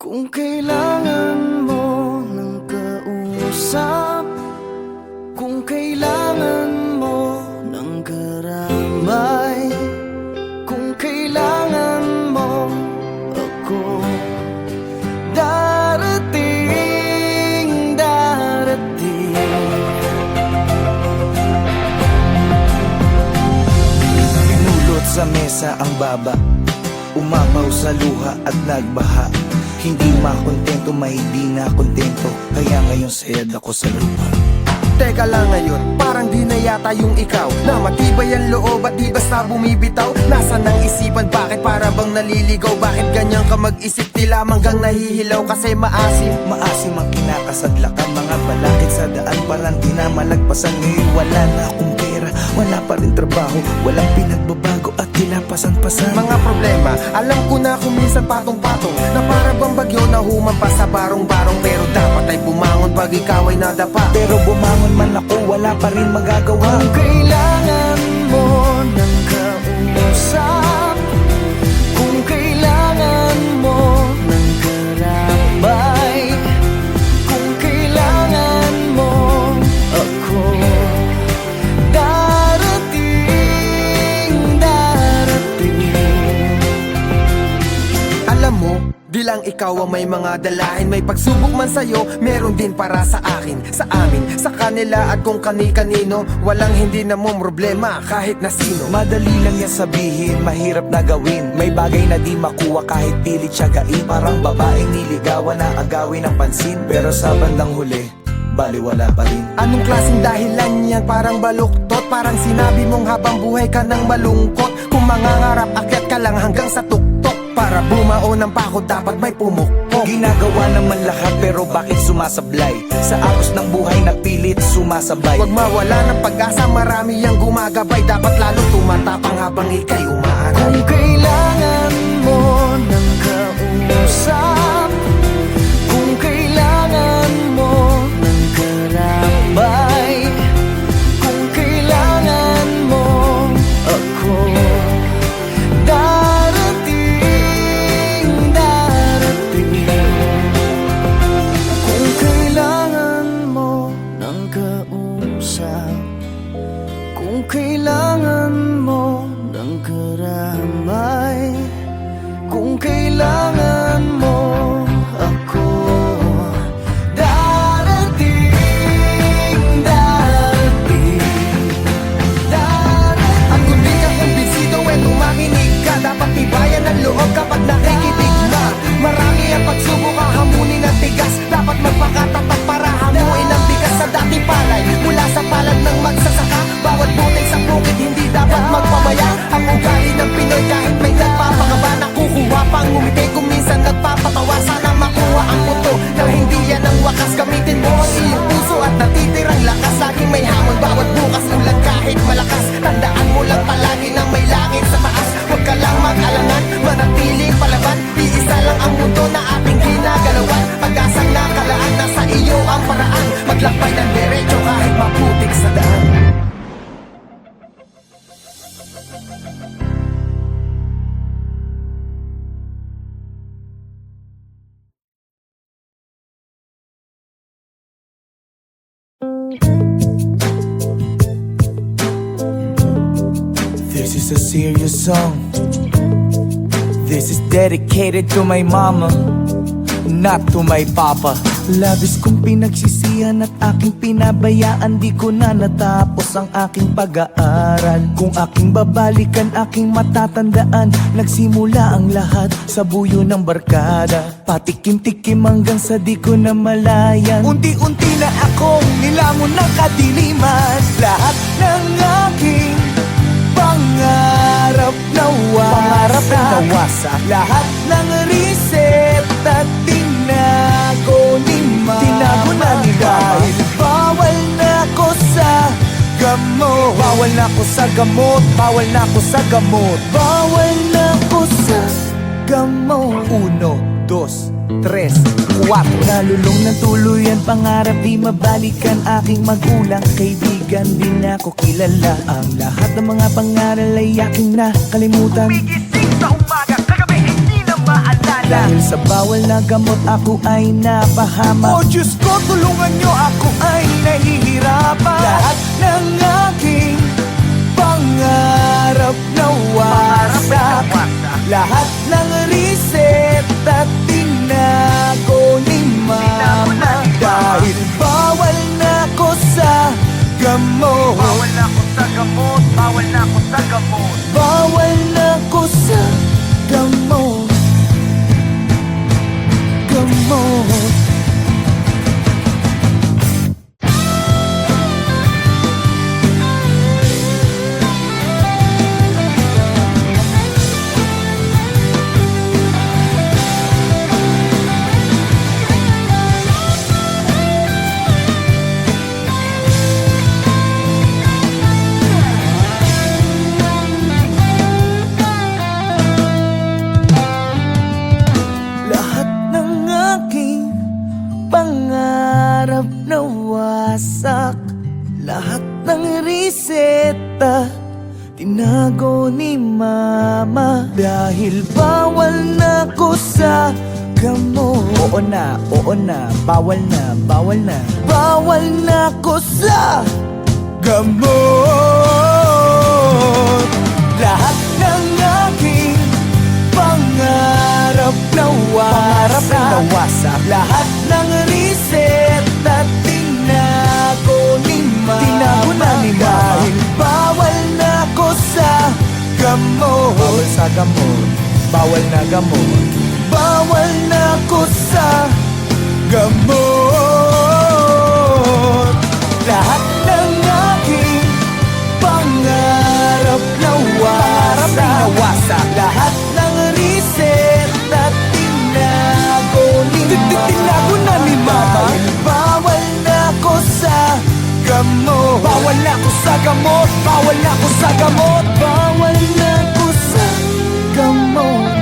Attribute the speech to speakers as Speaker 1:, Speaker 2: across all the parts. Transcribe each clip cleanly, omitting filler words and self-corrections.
Speaker 1: Kung kailangan mo ng kausap, kung kailangan mo ng karamay, kung kailangan mo ako, darating, darating.
Speaker 2: Pinulot sa mesa ang baba, umapaw sa luha at nagbaha. Hindi makontento, may di na kontento, kaya ngayon sayad ako sa lupa.
Speaker 3: Teka lang ngayon, parang di na yata yung ikaw na matibay ang loob at di basta bumibitaw. Nasaan ang isipan, bakit para bang naliligaw? Bakit ganyan ka mag-isip, di lamang gang nahihilaw? Kasi maasim
Speaker 2: Maasim ang kinakasadlakan, mga balakid sa daan parang di na malagpasan. Ngayon wala na akong pera, wala pa rin trabaho, walang pinagbabago at tila pasan-pasan.
Speaker 3: mga problema, alam ko na kung minsan patong-patong, na para bang bagyo na humampas sa barong-barong. Pero dapat ay bumangon pag ikaw ay nadapa.
Speaker 2: Pero bumangon man ako, wala pa rin magagawa.
Speaker 1: Kung kailangan mo ng kausap, kung kailangan mo ng karamay, kung kailangan mo ako, darating, darating.
Speaker 3: Alam mo, di lang ikaw ang may mga dalahin. May pagsubok man sa'yo, meron din para sa akin, sa amin, sa kanila at kung kani-kanino. Walang hindi na mo problema kahit na sino.
Speaker 2: Madali lang yan sabihin, mahirap na gawin. May bagay na di makuha kahit pilit siyagain. Parang babaeng niligawan na agawin ng pansin, pero sa bandang huli, baliwala pa rin.
Speaker 3: Anong klaseng dahilan yan? Parang baluktot, parang sinabi mong habang buhay ka nang malungkot. Kung mangangarap, akyat ka lang hanggang sa tuktok. Para bumao ng pako, dapat may pumukpok.
Speaker 2: Ginagawa naman lahat pero bakit sumasablay? Sa agos ng buhay na pilit sumasabay.
Speaker 3: Huwag mawala ng pag-asa, marami yang gumagabay. Dapat lalo tumatapang habang ika'y umaaral.
Speaker 1: Kung kailangan mo ng kausap, kung kailangan mo ng karamay, kung kailangan mo ako, darating, darating. Kung kailangan mo ng kausap, kung kailangan mo ng karamay, kung kailangan mo ako, darating, darating, darating.
Speaker 3: At kung di ka kumbinsido, tumakinig ka. Dapat tibayan ang loob kapag nakikinig na. Marami ang pagsubok, hahamunin ang tigas. Dapat magpakatapat para hamuin ang bigas sa dating palay. Mula sa palad ng magsasaka, bawat butil sa bukid hindi dapat magpabaya. Ang ugali ng Pinoy kahit may nagpapakaba, nakukuha pang ngumiti kung minsan nagpapatawa. Sana makuha ang puto na hindi yan ang wakas. Gamitin mo ang iyong puso at natitirang lakas. Laging may hamon bawat bukas, ulan kahit malakas. Tandaan mo lang palagi na may langit sa taas. Huwag ka lang mag-alangan, manatiling palaban. Iisa lang ang mundo na ating ginagalawan. Pag-asang nakalaan, nasa iyo ang paraan. Maglakbay ng diretso kahit maputik sa daan.
Speaker 2: This is a serious song. This is dedicated to my mama, not to my papa. Labis kong pinagsisihan at aking pinabayaan, di ko na natapos ang aking pag-aaral. Kung aking babalikan, aking matatandaan, nagsimula ang lahat sa buyo ng barkada. Patikim-tikim hanggang sa di ko na malayan. Unti-unti na akong nilamon ng kadiliman. Lahat ng aking pangarap nawasak, lahat ng reset at tinago ni mama. Tinago na ni dahil bawal na ako sa gamot. Bawal na ako sa gamot. Bawal na ako sa gamot. Bawal na ako sa gamot. 1, 2, 3, 4. Nalulong ng tuluyan, pangarap di mabalikan. Aking magulang, kaibigan, di na ako kilala. Ang lahat ng mga pangaral ay aking nakalimutan.
Speaker 4: Gumigising sa umaga, kagabi hindi na maalala.
Speaker 2: Dahil sa bawal na gamot ako ay napahamak. O Diyos ko, tulungan nyo, ako ay nahihirapan. Lahat ng aking pangarap na wasak. Lahat ng reseta tinago ni mama. Dahil bawal na ko sa gamot.
Speaker 3: Bawal na ako sa gamot, bawal na ako sa gamot.
Speaker 2: Bawal na ko sa gamot. Gamot. Lahat ng aking pangarap na wasak. Lahat ng reseta tinago ni mama. Dahil bawal na ko sa gamot. Oo na, bawal na, bawal na. Bawal na ko sa gamot. Lahat ng aking pangarap na wasak. Lahat ng reseta tinago ni mama. Tinago na ni mama. Dahil bawal na ko sa gamot. Bawal sa gamot. Bawal na gamot. Bawal na ko sa gamot. Lahat ng aking pangarap na wasak. Lahat ng reseta tinago ni mama. Tinago na ni mama. Bawal na ko sa gamot. Bawal na ko sa gamot. Bawal na ko sa gamot. Bawal na ko sa gamot.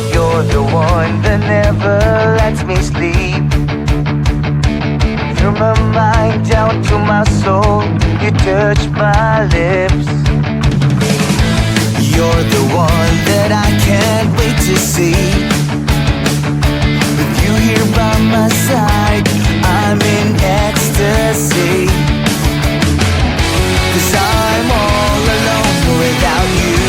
Speaker 3: You're the one that never lets me sleep. From my mind down to my soul, you touch my lips.
Speaker 2: You're the one that I can't wait to see. With you here by my side, I'm in ecstasy. 'Cause I'm all alone without you.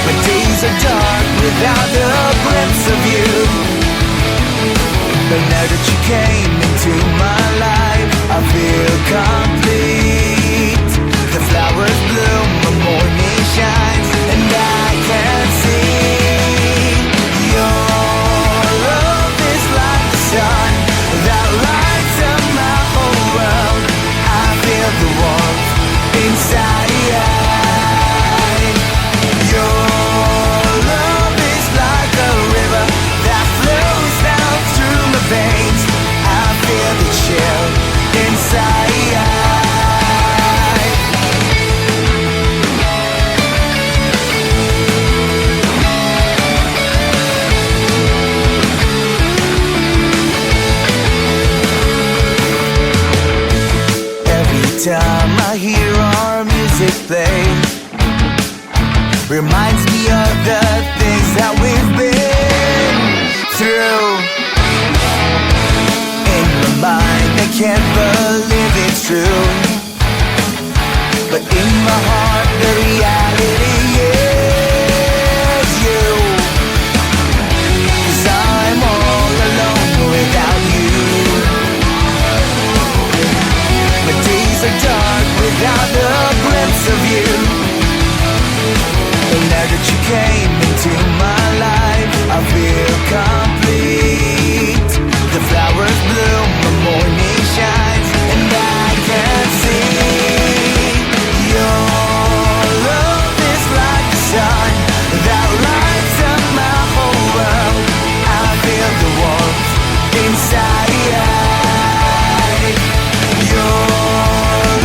Speaker 2: My days are dark without a glimpse of you. But now that you came into my life, I feel complete. The flowers bloom, the morning shines, and I can see your love is like the sun that lights up my whole world. I feel the warmth inside. Your love is like a river that flows down through my veins. I feel the chill inside. Every time I hear our music play, reminds me of the things that we've been through. In my mind, I can't believe it's true, but in my heart, the reality is you. 'Cause I'm all alone without you. My days are dark without a glimpse of you. And now that you came into my life, I feel complete. inside. Your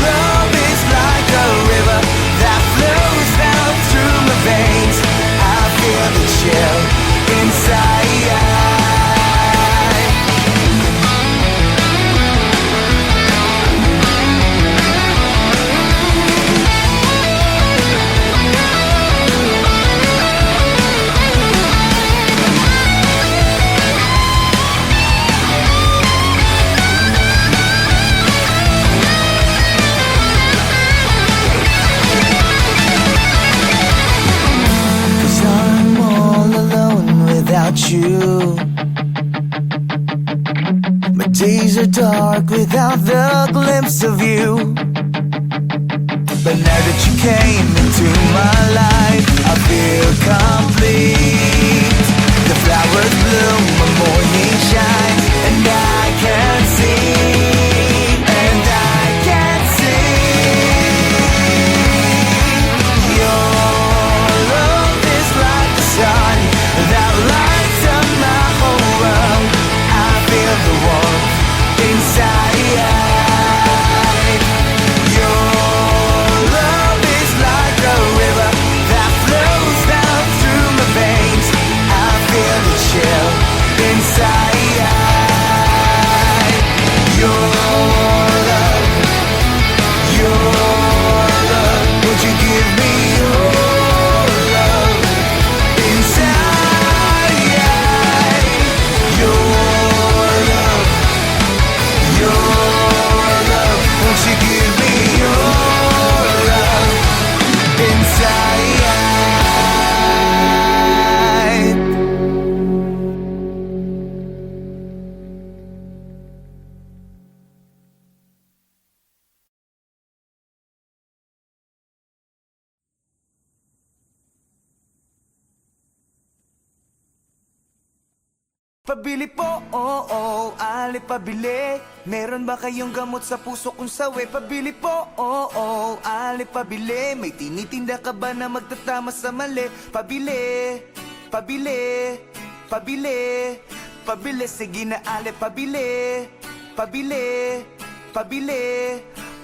Speaker 2: love is like a river that flows down through my veins. I feel the chill inside. Cause I'm all alone without you. My days are dark without the glimpse of you. But now that you came into my life, I feel complete. The flowers bloom, my morning shines, and I can see, and I can see. Your love is like the sun that lights up my whole world. I feel the warmth inside. Your love is like a river that flows down through my veins. I feel the chill inside. Your love, would you give me your love inside? Your love, won't you give me your love inside? Pabili po, oo, ali pabili. Meron ba kayong gamot sa puso kung sawi? Pabili po, oo, ali pabili. May tinitinda ka ba na magtatama sa mali? Pabili, pabili, pabili, pabili. Sige na ali, pabili, pabili, pabili,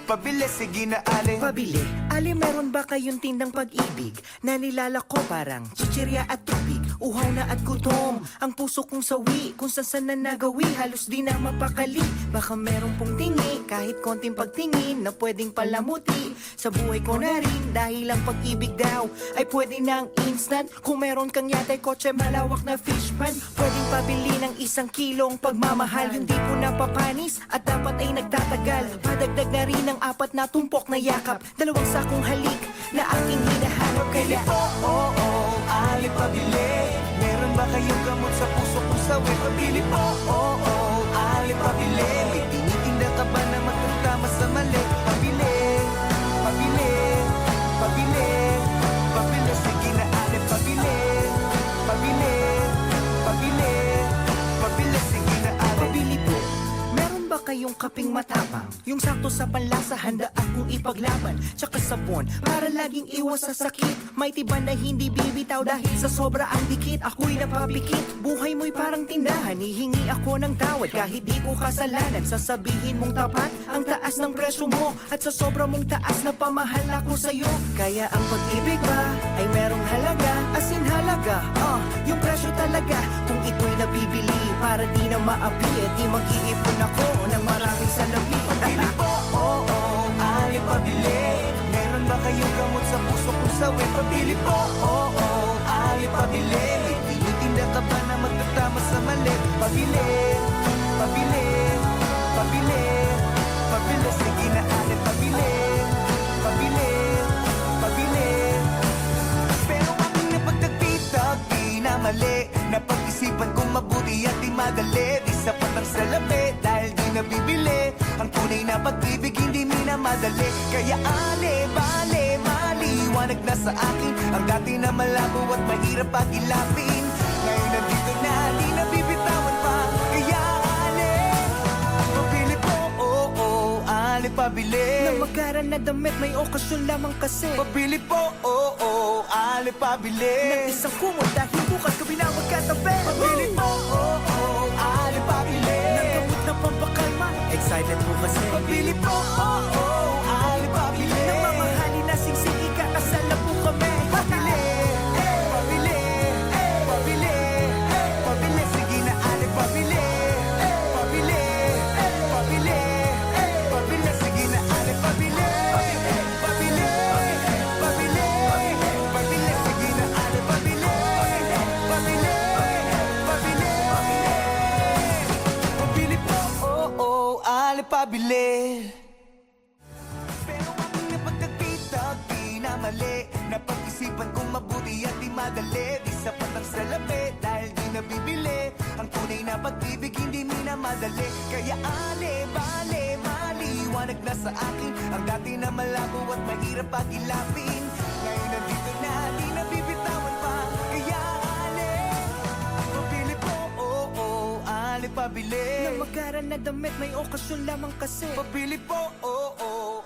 Speaker 2: pabili. Sige na ali.
Speaker 4: Pabili, ali meron ba kayong tindang pag-ibig na nilalako parang chichirya at tubig? Uhaw na at gutom, ang puso kong sawi, kung saan na nagawi, halos di na mapakali. Baka meron pong tingi, kahit konting pagtingin na pwedeng palamuti sa buhay ko na rin. Dahil ang pag-ibig daw ay pwede ng instant. Kung meron kang yatay kotse, malawak na fish pan, pwedeng pabili ng 1 kilong pagmamahal. Yung di po napapanis at dapat ay nagtatagal. Padagdag na rin ng 4 na tumpok na yakap, 2 sakong halik na aking hinahanap. Kaya
Speaker 2: Oo, ali pabili. Meron ba kayong gamot sa puso kung sawi? Pabili po, oo, ali pabili. May tinitinda ka ba na magtatama sa mali? Pabili, pabili, pabili, pabili. Sige na ali, pabili, pabili, pabili, pabili. Sige na ali.
Speaker 4: pabili po, meron ba kayong kaping matapang? Yung sakto sa panlasa, handa akong ipaglaban. Tsaka sabon, para laging iwas sa sakit. May tiban na hindi bibitaw dahil sa sobra ang dikit. Ako'y napapikit, buhay mo'y parang tindahan. Hihingi ako ng tawad kahit di ko kasalanan. Sasabihin mong tapat ang taas ng presyo mo, at sa sobra mong taas na pamahal ako sa'yo. Kaya ang pag-ibig ba ay merong halaga, as in halaga, yung presyo talaga. Kung ito'y nabibili para di na maapi, di mag-iipon ako ng maraming salapi.
Speaker 2: Pabili po, oo, ali pabili. Meron ba kayong gamot sa puso kung sawi? Pabili po, oo, ali pabili. May tinitinda ka ba na magtatama sa mali? Pabili, pabili, pabili, pabili. Sige na ali, pabili, pabili, pabili. Pero aking napagtagpitag, di na mali. Napag-isipan kong mabuti at di madali. Di sapat ang salapi dahil di nabibili. Ang tunay na pag-ibig hindi minamadali. Kaya ale, bale, maliwanag na sa akin ang dati na malabo at mahirap pag-ilapin. Ngayon nandito na, di nabibitawan pa. Kaya ale, pabili po, oo, ale pabili.
Speaker 4: Na magaran na damit, may okasyon lamang kasi.
Speaker 2: Pabili po, oo, ale pabili.
Speaker 4: Ng isang kumot dahil bukas kami na magkatabi.
Speaker 2: Pabili po, oo, ale pabili.
Speaker 4: silent po kasi.
Speaker 2: Pabili po, Ali pabili.
Speaker 4: Namamahalin na singsing ikakasal na po kami.
Speaker 2: Pabili, pabili, pabili, pabili, sige na Ali pabili. Pabili, pabili, pabili, sige na Ali pabili. Pabili, pabili, pabili, sige na Ali pabili. Pabili, pabili, pabili po, Ali pabili. Pero ang napagkakita, di na mali. Napag-isipan kong mabuti at di madali. Di sapat ang salapi dahil di nabibili. Ang tunay na pag-ibig hindi minamadali. Kaya bale, maliwanag na sa akin. Ang dati na malabo at mahirap pag-ilapin. Ngayon nandito na, di nabibitawan pa. Kaya pabili po, Ali pabili.
Speaker 4: Na magaran na damit, may okasyon lamang kasi.
Speaker 2: Pabili po,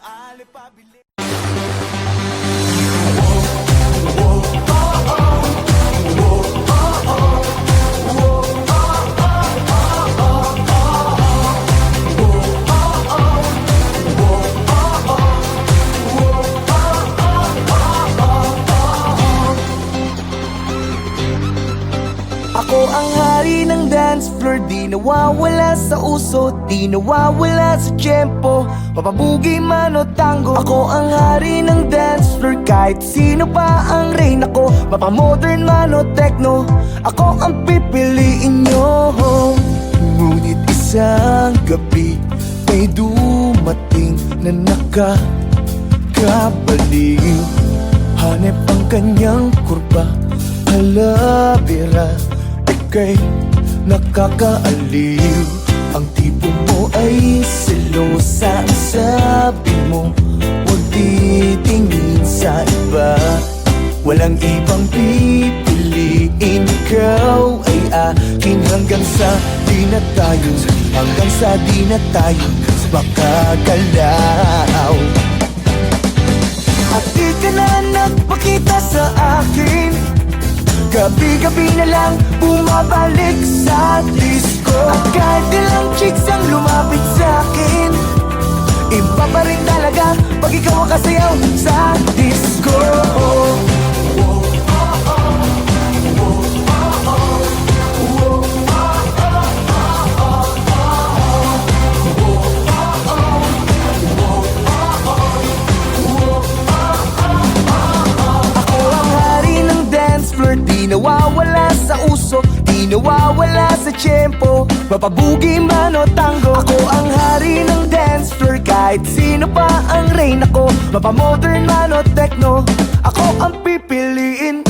Speaker 2: Ali pabili. Ako ang hari ng dance floor, di nawawala sa uso, di nawawala sa tiyempo. Papabugi man o tango, ako ang hari ng dance floor. Kahit sino pa ang reyna ko, mapamodern man o techno, ako ang pipiliin nyo. Ngunit isang gabi may dumating na nakakabaliw. Hanep ang kanyang kurba, halabira, ika'y nakakaaliw. Ang tipo mo ay selosa, ang sabi mo huwag titingin sa iba. Walang ibang pipiliin, ikaw ay akin hanggang sa di na tayo, hanggang sa di na tayo makagalaw. At di ka na nagpakita sa akin, gabi-gabi na lang bumabalik sa disco. At kahit ilang chicks ang lumapit sa akin, iba pa rin talaga pag ikaw ang kasayaw sa disco. Di nawawala sa uso, di nawawala sa tiyempo. Mapabugi man o tango, ako ang hari ng dance floor. Kahit sino pa ang reyna ko, mapamodern man o techno, ako ang pipiliin.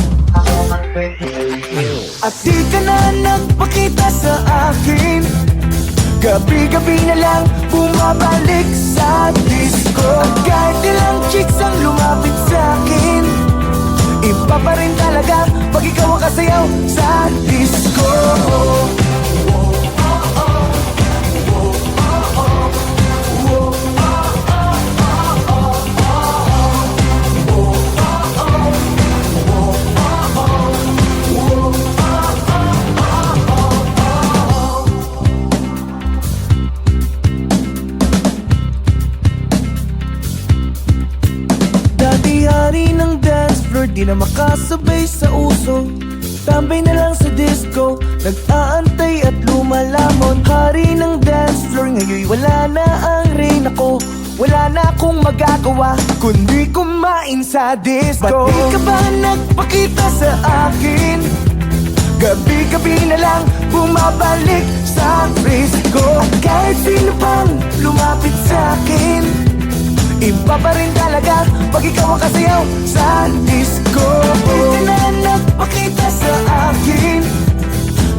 Speaker 2: At di ka na nagpakita sa akin, gabi-gabi na lang bumabalik sa disco. At kahit ilang chicks ang lumapit sa akin, iba pa rin talaga pag ikaw ang kasayaw sa disco. Dati-hari ng dance floor, di na makasabay sa uso. Tambay na lang sa disco, nag-aantay at lumalamon. Hari ng dance floor, ngayon wala na ang reyna ko. Wala na akong magagawa, kundi kumain sa disco. Ba't di ka ba nagpakita sa akin? Gabi-gabi na lang bumabalik sa disco. At kahit sino pang lumapit sa akin, iba pa rin talaga pag ikaw ang kasayaw sa disco. Di ka na nagpakita sa akin,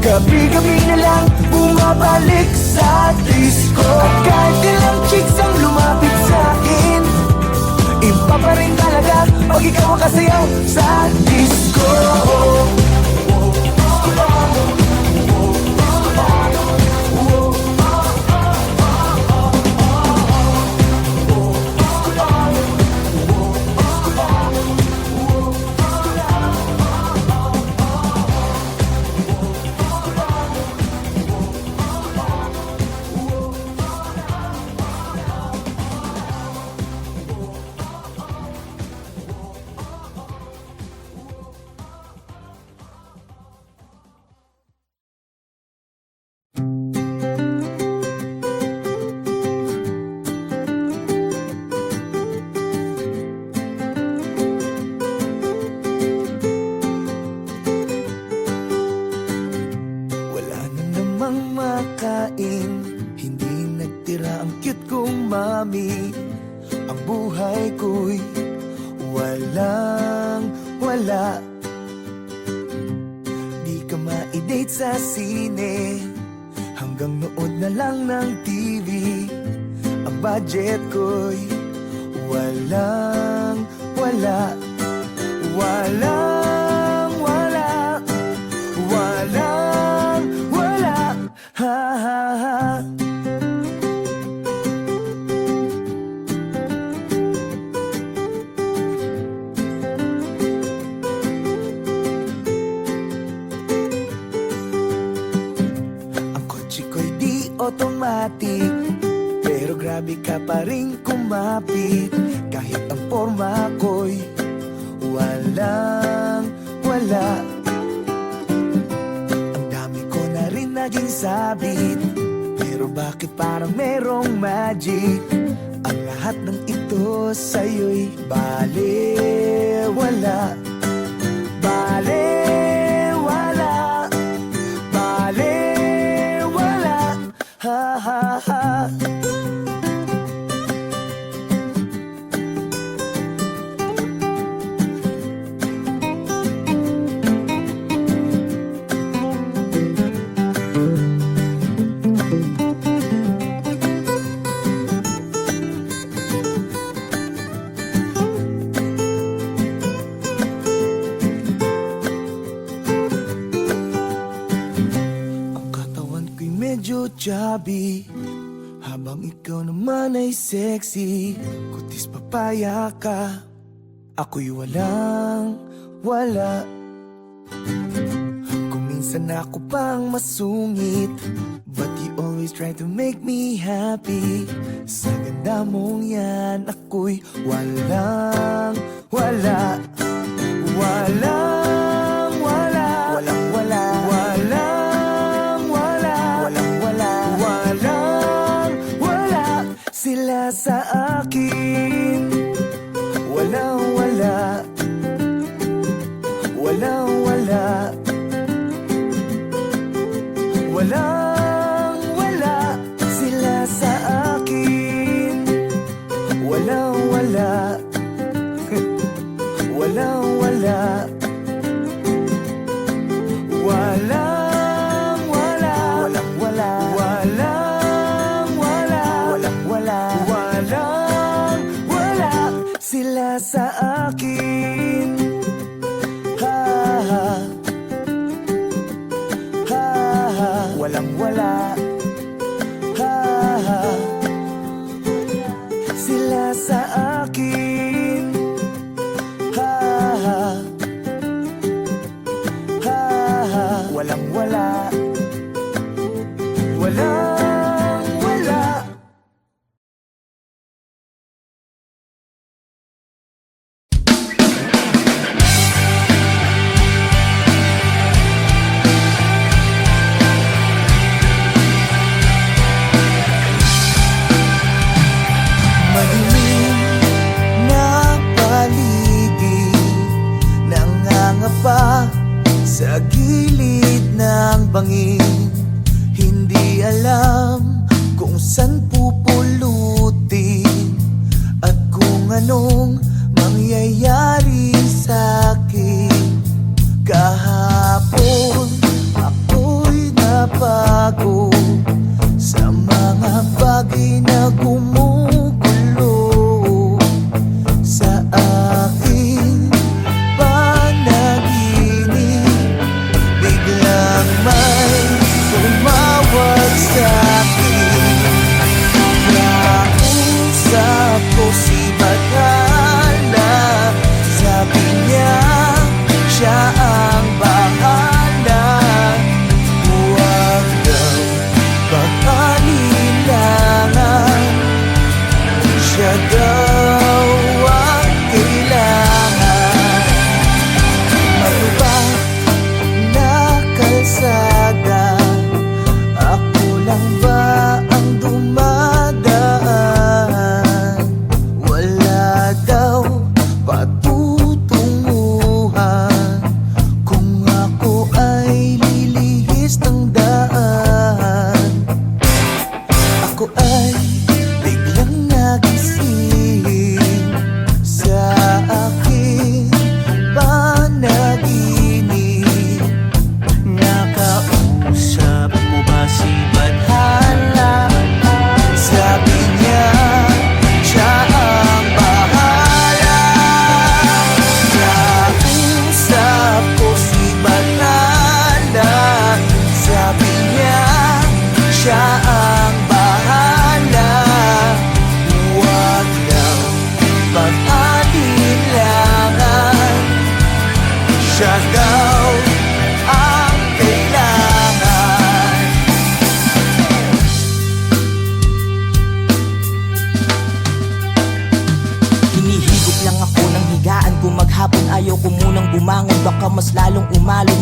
Speaker 2: gabi-gabi na lang bumabalik sa disco. At kahit ilang chicks ang lumapit sa akin, iba pa rin talaga pag ikaw ang kasayaw sa disco. mami, ang buhay ko'y walang wala. Di ka ma-date sa sine, hanggang nood na lang ng TV. Ang budget ko'y walang wala. Walang wala. Walang wala. Ha ha ha. Ang kotse ko'y di automatic, pero grabe ka pa rin kumapit. Kahit ang forma ko'y walang wala. Ang dami ko na rin naging sabit, pero bakit parang merong magic? Ang lahat ng ito sa'yo'y balewala. Balewala. Balewala. Ha ha ha. Medyo chubby, habang ikaw naman ay sexy. Kutis papaya ka, ako'y walang wala. Kung minsan ako pang masungit, but you always try to make me happy. Sa ganda mong yan, ako'y walang wala. Walang wala. Walang wala. Walang wala. Walang wala. Walang wala. Sila sa akin. Walang wala. Walang wala. Walang wala. Sila sa akin. Walang wala. Walang wala. Walang wala. Walang wala. Walang wala. Walang wala. Walang wala. Sila sa akin. Ha ha. Ha ha. Walang wala. Ha ha. Sila sa akin. Ha ha. Ha ha. Walang wala. Walang wala. Madilim na paligid, nangangapa sa gilid ng bangin. Hindi alam kung saan pupulutin at kung anong mangyayari sa'kin. Kahapon ako'y napago sa mga bagay na gumugulo sa aking panaginip. Biglang may tumawag sa'kin. Kausap ko si Bathala. Sabi niya siya ang bahala. Huwag daw pag-alilangan, siya daw ang kailangan. Matubang na kalsada, ako lang ba ang dumadaan? Wala daw patutunguhan kung ako ay lilihis ng daan. Ako ay biglang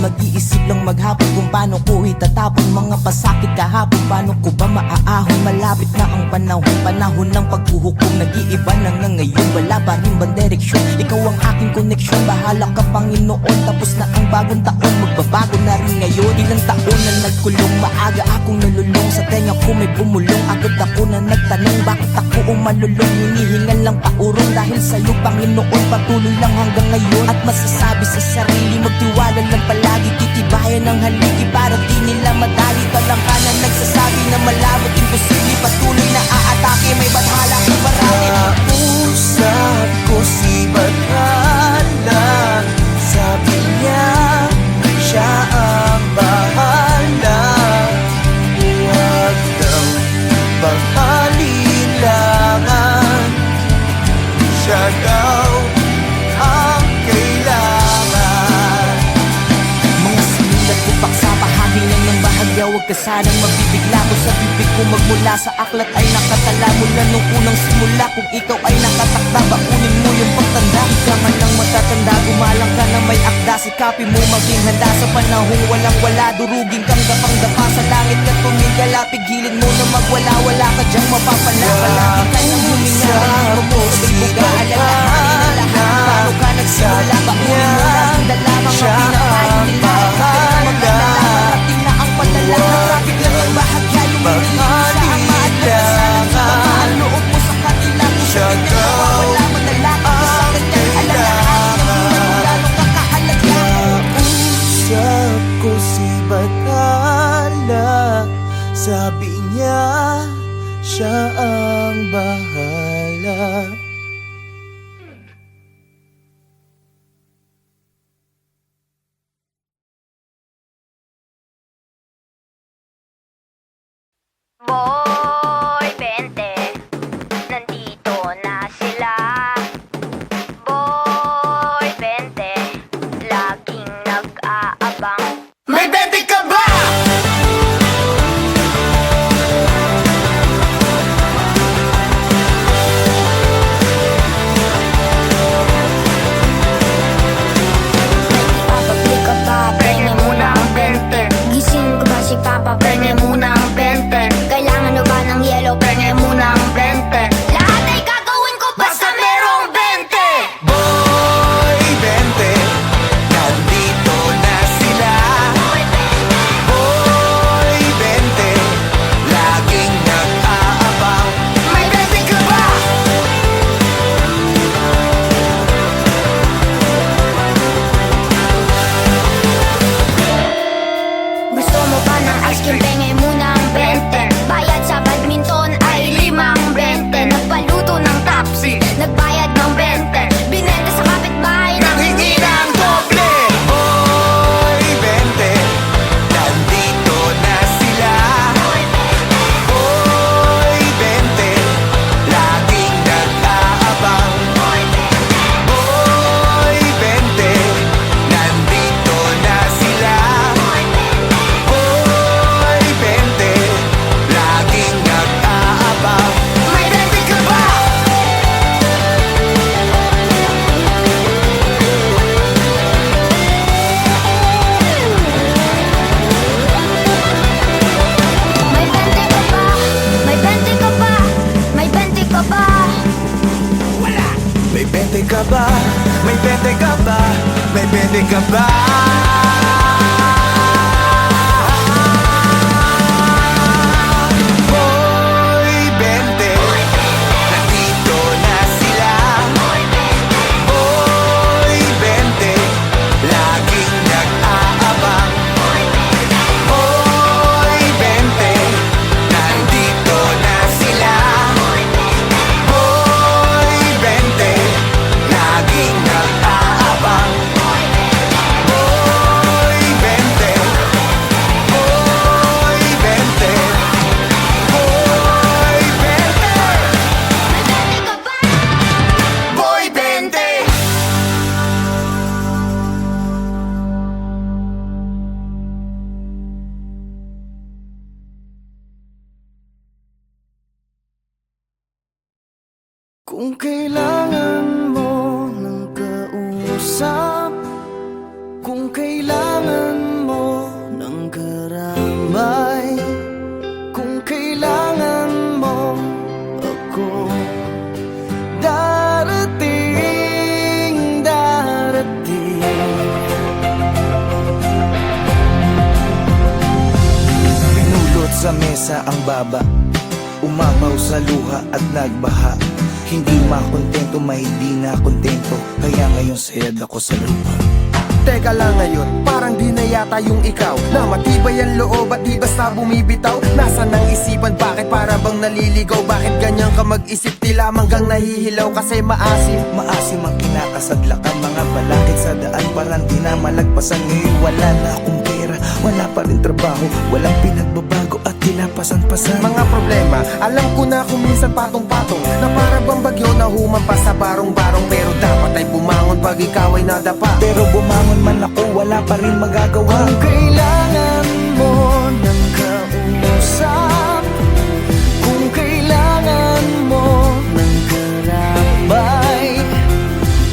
Speaker 2: Mag-iisip lang maghapon kung paano ko itatapon mga pasakit kahapon. Paano ko ba maaahon? Malapit na ang panahon, panahon ng paghuhukom. Nag-iiba na nga ngayon, wala pa rin bang direksyon? Ikaw ang aking koneksyon, bahala ka Panginoon. Tapos na ang bagong taon, magbabago na rin ngayon. Ilang taon na nagkulong, maaga akong nalulong. Sa tenga ko may bumulong, agad ako na nagtanong bakit ako umalulong. Hinihingan lang paurong dahil sa'yo Panginoon. Patuloy lang hanggang ngayon at masasabi sa sarili, magtiwala lang palagi, titibayan ng haligi para di nila madali. Talangkanan nagsasabi na malabot, imposible, patuloy na aatake, may bathala kung marami.
Speaker 1: Kausap ko si Bathala, sabi niya siya ang bahala. Huwag daw pag-alinlangan, siya daw ang kailangan.
Speaker 2: Mga sinulat ko paksa, bahagi lang ng bahagya. Huwag ka sanang mabibigla ko sa bibig ko. Magmula sa aklat ay nakatala mula nung unang simula. Kung ikaw ay nakatakda, bakunin mo yung pagtanda. Ikaw man lang matatanda, gumalang ka na may akda. Sikapin mo maging handa sa panahong walang wala. Durugin kang dapang-dapa sa langit ka tumigala. Pigilin mo na magwala-wala ka dyang mapapala. Palagi ka nang huminga, hindi mo sabay buga. Alalahanin na lahat, paano ka nagsimula. Bakunin mo lang dala mga pinakain nila. Magdala, marating na ang palala. Traffic lang ang bahagya, lumilili sa ama at nagkasalan sa mga loob mo sa kanila. Siya wala madala ka sa kanya. Alalahanin ang buhay mo lalo kakahalaga.
Speaker 1: Kausap ko si Bathala, sabi niya siya ang bahala.
Speaker 5: Boy, 20, nandito na sila. Boy, 20, laging nag-aabang.
Speaker 3: May 20 ka ba?
Speaker 5: Papabili ka ba? Penge muna ang 20. Gising ko ba si Papa? Penge muna ang 20. Kailangan mo ba ng yelo? Penge muna ang 20. Lahat ay gagawin ko basta merong 20.
Speaker 1: Boy, 20, nandito na sila. Boy, 20, laging nag-aabang.
Speaker 3: May 20 ka ba?
Speaker 5: Gusto mo ba ng ice cream? Penge muna ang 20. Bayad sa badminton ay 5-20. Nagpaluto ng tapsi, nagbayad ng 20. Binenta sa kapitbahay ng hindi na ang doble.
Speaker 1: Boy, 20, nandito na sila. Boy, 20, laging nag-aabang. Boy, 20, nandito na sila. Boy, 20, laging nag-aabang.
Speaker 3: May 20 ka ba?
Speaker 5: May 20 ka ba? May 20 ka ba? May 20 ka ba?
Speaker 1: May 20 ka ba? May 20 ka ba? May 20 ka ba? Boy, 20, nandito na sila. Boy, 20, laging nag-aabang. Boy, 20, nandito na sila. Boy, 20, laging nag-aabang. Boy, 20, Boy, 20, Boy, 20, Boy, 20. Kung kailangan mo ng kausap, kung kailangan
Speaker 2: sabaw sa luha at nagbaha. Hindi makontento, mahindi na kontento, kaya ngayon sayad ako sa luha.
Speaker 3: Teka lang ngayon, parang di na yata yung ikaw na matibay ang loob at di basta bumibitaw. Nasaan ang isipan, bakit para bang naliligaw? Bakit ganyan ka mag-isip, di lamang gang nahihilaw kasi maasim?
Speaker 2: Maasim ang kinakasadlakan, mga balakid sa daan, parang di na malagpasan. Ngayon wala na akong pera, wala pa rin trabaho, walang pinagbabago at tinapasan-pasan.
Speaker 3: Mga problema, alam ko na kung minsan patong-patong, na para bang bagyo na humampas sa barong-barong. Pero dapat ay bumangon pag ikaw ay nadapa.
Speaker 2: Pero bumangon man ako, wala pa rin magagawa.
Speaker 3: Kung kailangan mo ng kausap, kung kailangan mo ng karabay,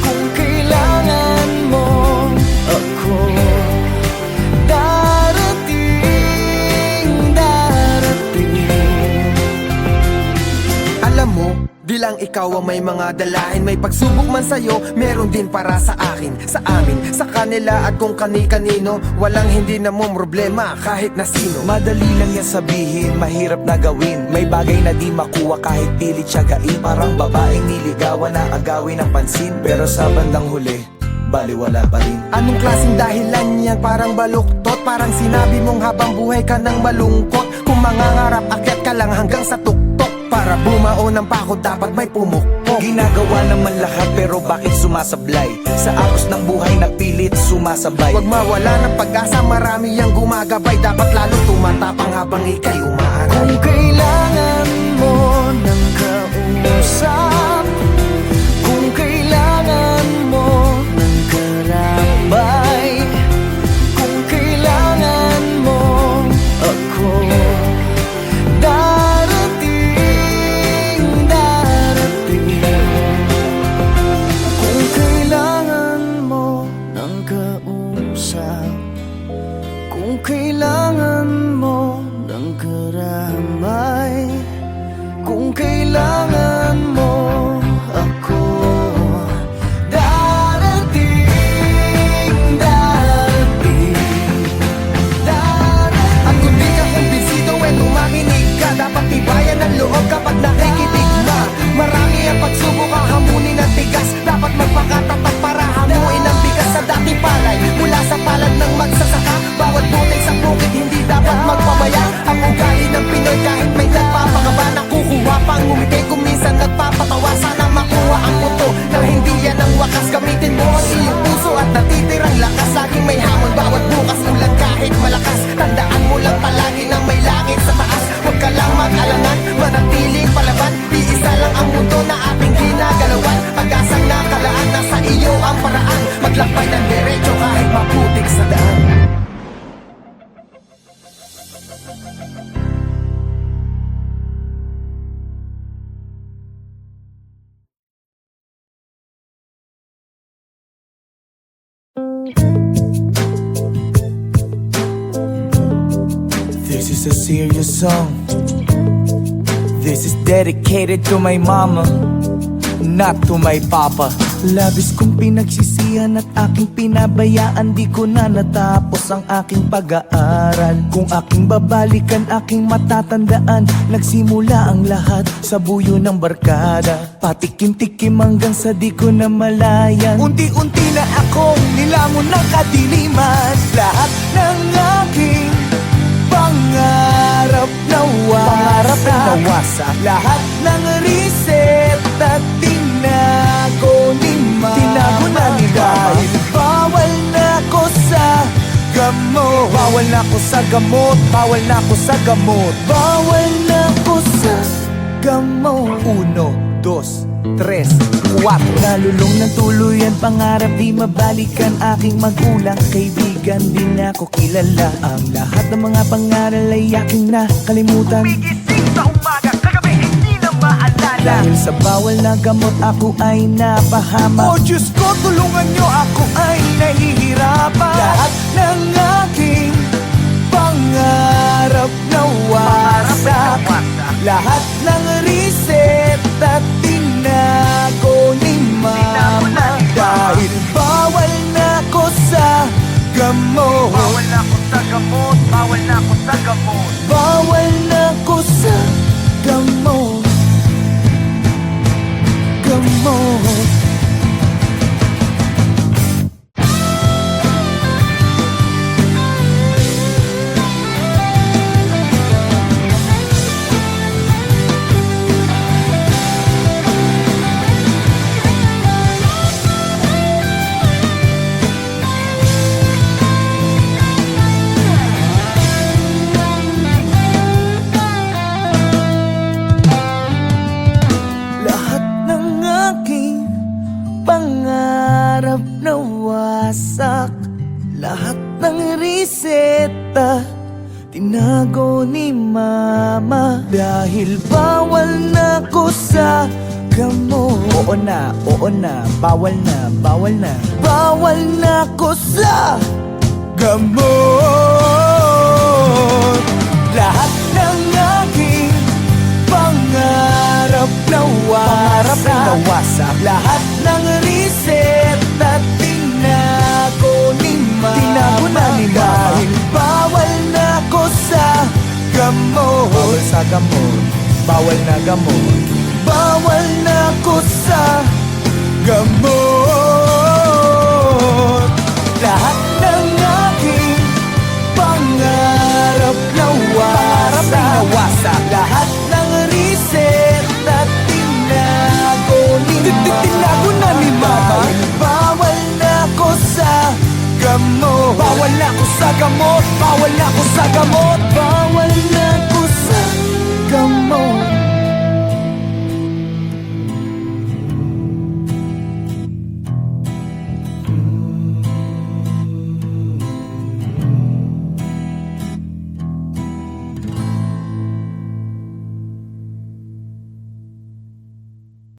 Speaker 3: kung kailangan mo ako, darating. Alam mo, di lang ikaw ang may mga dalahin. May pagsubok man sa'yo, meron din para sa akin, sa amin, sa kanila at kung kani-kanino. Walang hindi na mo problema kahit na sino.
Speaker 2: Madali lang yan sabihin, mahirap na gawin. May bagay na di makuha kahit pilit siyagain. Parang babaeng niligawan na agawin ng pansin, pero sa bandang huli, baliwala pa rin.
Speaker 3: Anong klaseng dahilan yan? Parang baluktot, parang sinabi mong habang buhay ka nang malungkot. Kung mangangarap, akyat ka lang hanggang sa tuktok. Para bumao ng pako, dapat may pumukpok.
Speaker 2: Ginagawa naman lahat, pero bakit sumasablay? Sa agos ng buhay na pilit sumasabay.
Speaker 3: Huwag mawala ng pag-asa, marami yang gumagabay. Dapat lalo tumatapang habang ika'y umaaral. Kung kailangan mo ng kausap, kung kailangan mo ng karabay, kung kailangan mo ako, kung kailangan mo ng kausap, kung kailangan mo ng karamay, kung kailangan mo ako, darating. At kung di ka kumbinsido, tumakinig ka. Dapat tibayan ang loob kapag nakikinig na. Marami ang pagsubok, hahamunin ang tigas. Dapat magpakatapat para hamuin ang bigas sa dating palay. Mula sa palad ng magsasaka, bawat butil sa bukid hindi dapat magpabaya. Ang ugali ng Pinoy kahit may nagpapakaba, nakukuha pang ngumiti kung minsan nagpapatawa. Sana makuha ang puto na hindi yan ang wakas. Gamitin mo ang iyong puso at natitirang lakas. Laging may hamon bawat bukas, ulan kahit malakas. Tandaan mo lang palagi na may langit sa taas. Huwag ka lang mag-alangan, manatiling palaban. Iisa lang ang mundo na ating ginagalawan. Pag-asang nakalaan, nasa iyo ang paraan. Maglakbay ng diretso kahit maputik sa daan.
Speaker 2: This is a serious song. This is dedicated to my mama, not to my papa. Labis kong pinagsisihan at aking pinabayaan. Di ko na natapos ang aking pag-aaral. Kung aking babalikan, aking matatandaan. Nagsimula ang lahat sa buyo ng barkada. Patikim-tikim hanggang sa di ko na malayan. Unti-unti na akong nilamon ng kadiliman. Lahat ng aking pangarap nawasak. Lahat ng reset at tinago ni mama. Tinago na ni dahil bawal na ako sa gamot. Bawal na ako sa gamot. Bawal na ako sa gamot. Bawal na ako sa gamot. 1, 2, 3, 4. Nalulong ng tuluyan, pangarap di mabalikan. Aking magulang, kaibigan, di na ako kilala. Ang lahat ng mga pangaral ay aking nakalimutan. Umigising sa umaga, kagabi hindi na maalala. Dahil sa bawal na gamot ako ay napahamak. Oh Diyos ko, tulungan nyo, ako ay nahihirapan. Lahat ng aking pangarap nawasak. Lahat ng reset at tinago ni mama. Dahil bawal na ako sa gamot. Bawal na ako sa gamot. Bawal na ako sa gamot. Bawal na ako sa gamot. gamot. Lahat ng aking pangarap nawasak. Lahat ng reseta tinago ni mama. Dahil bawal na ko sa gamot. Oo na, bawal na, bawal na. Bawal na ko sa gamot. Lahat ng aking pangarap nawasak. Lahat ng reseta tinago ni mama. Tinago na ni mama. Dahil bawal na ko sa gamot. Bawal sa gamot. Bawal na gamot. Bawal na ko sa gamot. Lahat ng aking pangarap nawasak. Lahat ng reseta tinago ni mama. Tinago na ni mama. Bawal na ko sa gamot. Bawal na ko sa gamot. Bawal na ko sa gamot.